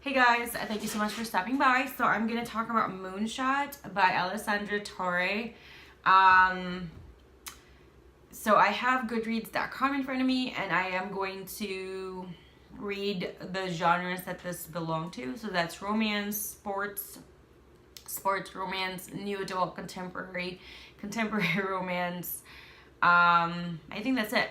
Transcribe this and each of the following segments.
Hey guys, thank you so much for stopping by. So I'm going to talk about Moonshot by Alessandra Torre. So I have Goodreads.com in front of me, and I am going to read the genres that this belong to. So that's romance, sports, romance, new adult, contemporary romance. I think that's it.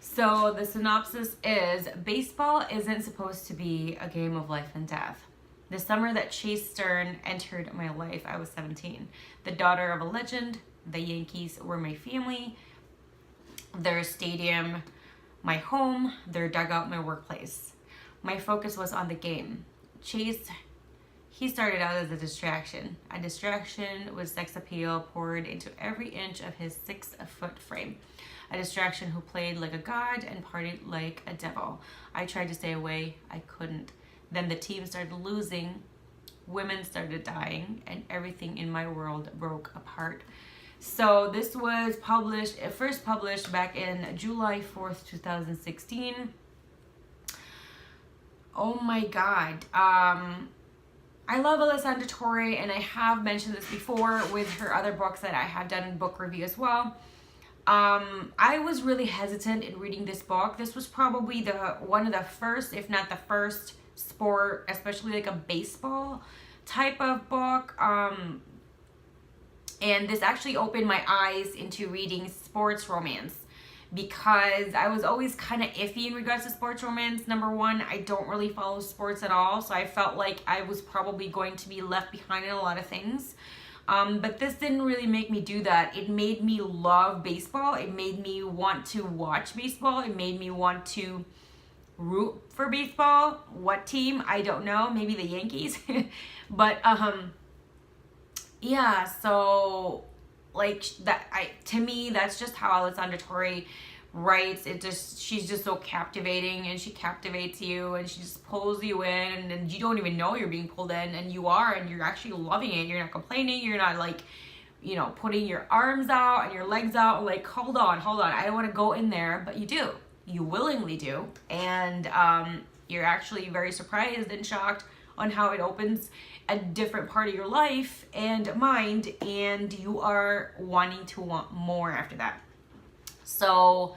So the synopsis is, baseball isn't supposed to be a game of life and death. The summer that Chase Stern entered my life, I was 17. The daughter of a legend, the Yankees were my family, their stadium, my home, their dugout, my workplace. My focus was on the game. Chase, he started out as a distraction with sex appeal poured into every inch of his 6-foot frame. A distraction who played like a god and partied like a devil. I tried to stay away, I couldn't. Then the team started losing, women started dying, and everything in my world broke apart. So this was first published back in July 4th, 2016. Oh my God. I love Alessandra Torre, and I have mentioned this before with her other books that I have done in book review as well. I was really hesitant in reading this book. This was probably one of the first, if not the first, sport, especially like a baseball type of book. And this actually opened my eyes into reading sports romance, because I was always kind of iffy in regards to sports romance. Number one, I don't really follow sports at all, so I felt like I was probably going to be left behind in a lot of things. But this didn't really make me do that. It made me love baseball. It made me want to watch baseball. It made me want to root for baseball. What team? I don't know. Maybe the Yankees. But yeah, so like that, to me, that's just how Alessandra Torre writes. She's just so captivating, and she captivates you, and she just pulls you in, and you don't even know you're being pulled in, and you are, and you're actually loving it. You're not complaining. You're not like, putting your arms out and your legs out, like, hold on, I don't want to go in there, but you do. You willingly do, and you're actually very surprised and shocked on how it opens a different part of your life and mind, and you are wanting to want more after that. So,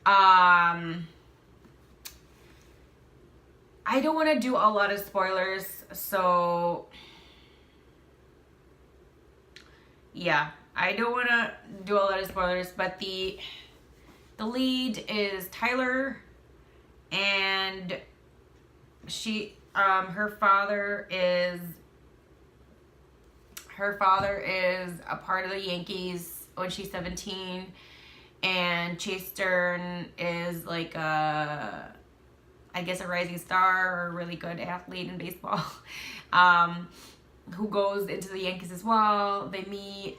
I don't want to do a lot of spoilers, so yeah, I don't want to do a lot of spoilers, but the lead is Tyler, and her father is a part of the Yankees when she's 17. And Chase Stern is like a rising star or a really good athlete in baseball, who goes into the Yankees as well. They meet.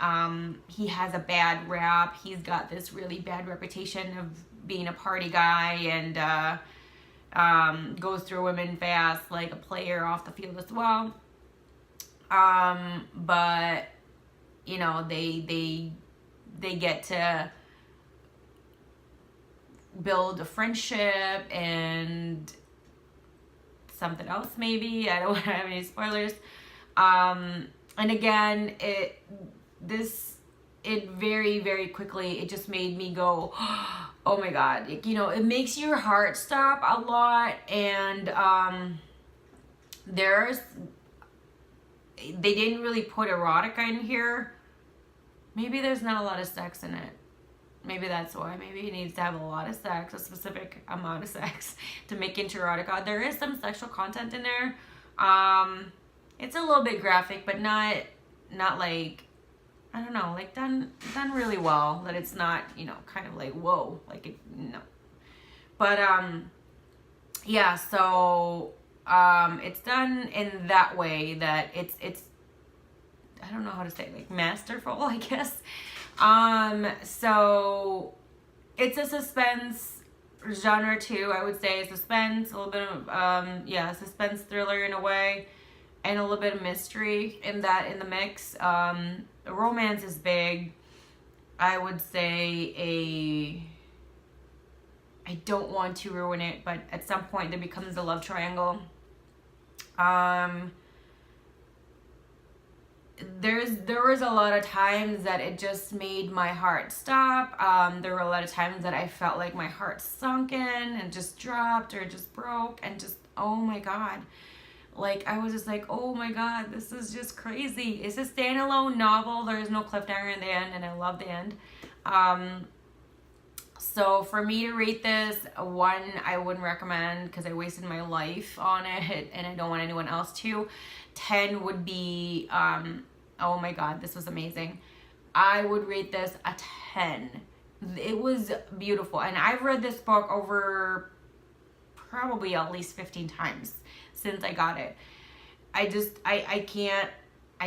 He has a bad rap. He's got this really bad reputation of being a party guy, and goes through women fast, like a player off the field as well. But they get to build a friendship and something else, maybe. I don't want to have any spoilers. And again, it very, very quickly, it just made me go, oh my God. It makes your heart stop a lot. And they didn't really put erotica in here. Maybe there's not a lot of sex in it. Maybe that's why. Maybe it needs to have a lot of sex, a specific amount of sex to make into erotica. There is some sexual content in there. It's a little bit graphic, but not like, I don't know, like done really well. That it's not, kind of like, whoa, like it, no. But yeah, so it's done in that way that it's I don't know how to say it, like masterful, I guess. So it's a suspense genre too, I would say. Suspense, a little bit of suspense thriller in a way, and a little bit of mystery in the mix. Romance is big. I would say I don't want to ruin it, but at some point there becomes a love triangle. There was a lot of times that it just made my heart stop. There were a lot of times that I felt like my heart sunk in and just dropped or just broke, and just, oh my God. Like, I was just like, oh my God, this is just crazy. It's a standalone novel. There is no cliffhanger in the end, and I love the end. So for me to rate this, 1, I wouldn't recommend because I wasted my life on it and I don't want anyone else to. 10 would be, oh my God, this was amazing. I would rate this a 10. It was beautiful. And I've read this book over probably at least 15 times since I got it. I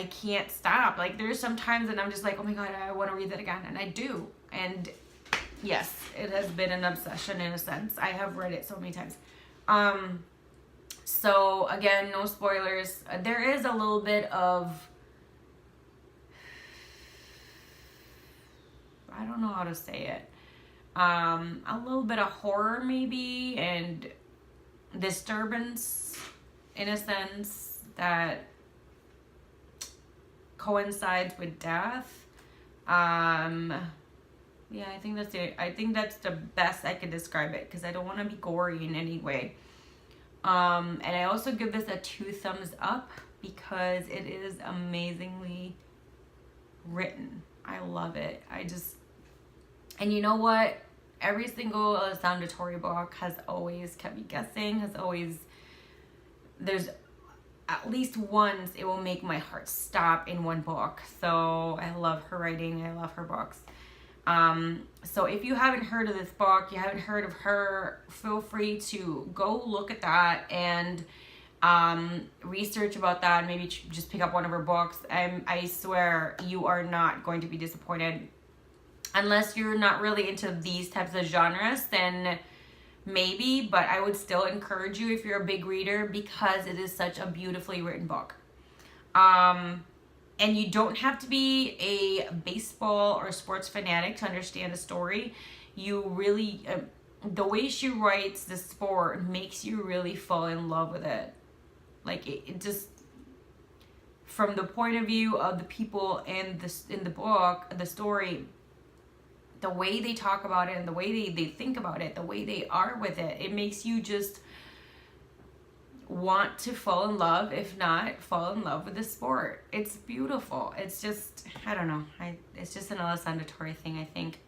can't stop. Like, there's some times that I'm just like, oh my God, I want to read that again. And I do. And yes, it has been an obsession in a sense. I have read it so many times. So again, no spoilers. There is a little bit of, I don't know how to say it. A little bit of horror maybe, and disturbance in a sense that coincides with death. Yeah, I think that's it. I think that's the best I could describe it, because I don't want to be gory in any way. And I also give this a 2 thumbs up because it is amazingly written. I love it. And you know what? Every single Alessandra Torre book has always kept me guessing, there's at least once it will make my heart stop in one book. So I love her writing. I love her books. So if you haven't heard of this book, you haven't heard of her, feel free to go look at that and research about that. Maybe just pick up one of her books. I swear you are not going to be disappointed. Unless you're not really into these types of genres, then maybe, but I would still encourage you if you're a big reader, because it is such a beautifully written book. And you don't have to be a baseball or sports fanatic to understand the story. You really, the way she writes the sport makes you really fall in love with it. Like, it just, from the point of view of the people in the book, the story, the way they talk about it and the way they think about it, the way they are with it, it makes you just want to fall in love, if not fall in love with the sport. It's beautiful. It's just, I don't know. It's just an Alessandra Torre thing, I think.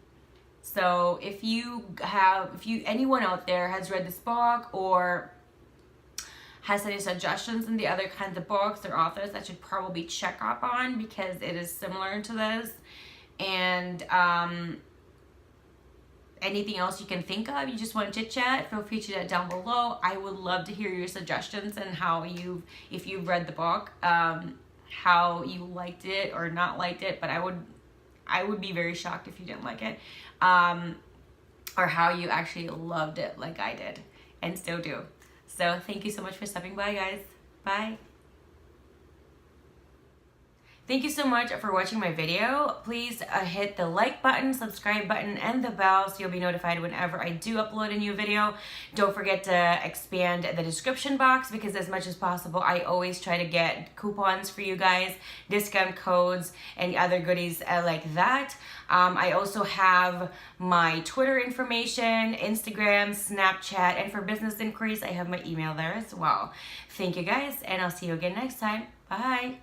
So if anyone out there has read this book or has any suggestions in the other kinds of books or authors that should probably check up on, because it is similar to this, and anything else you can think of, you just want to chit chat, feel free to do that down below. I would love to hear your suggestions and if you've read the book, how you liked it or not liked it. But I would be very shocked if you didn't like it, or how you actually loved it like I did and still do. So thank you so much for stopping by, guys. Bye. Thank you so much for watching my video. Please hit the like button, subscribe button, and the bell so you'll be notified whenever I do upload a new video. Don't forget to expand the description box, because as much as possible, I always try to get coupons for you guys, discount codes, and other goodies like that. I also have my Twitter information, Instagram, Snapchat, and for business inquiries, I have my email there as well. Thank you guys, and I'll see you again next time. Bye.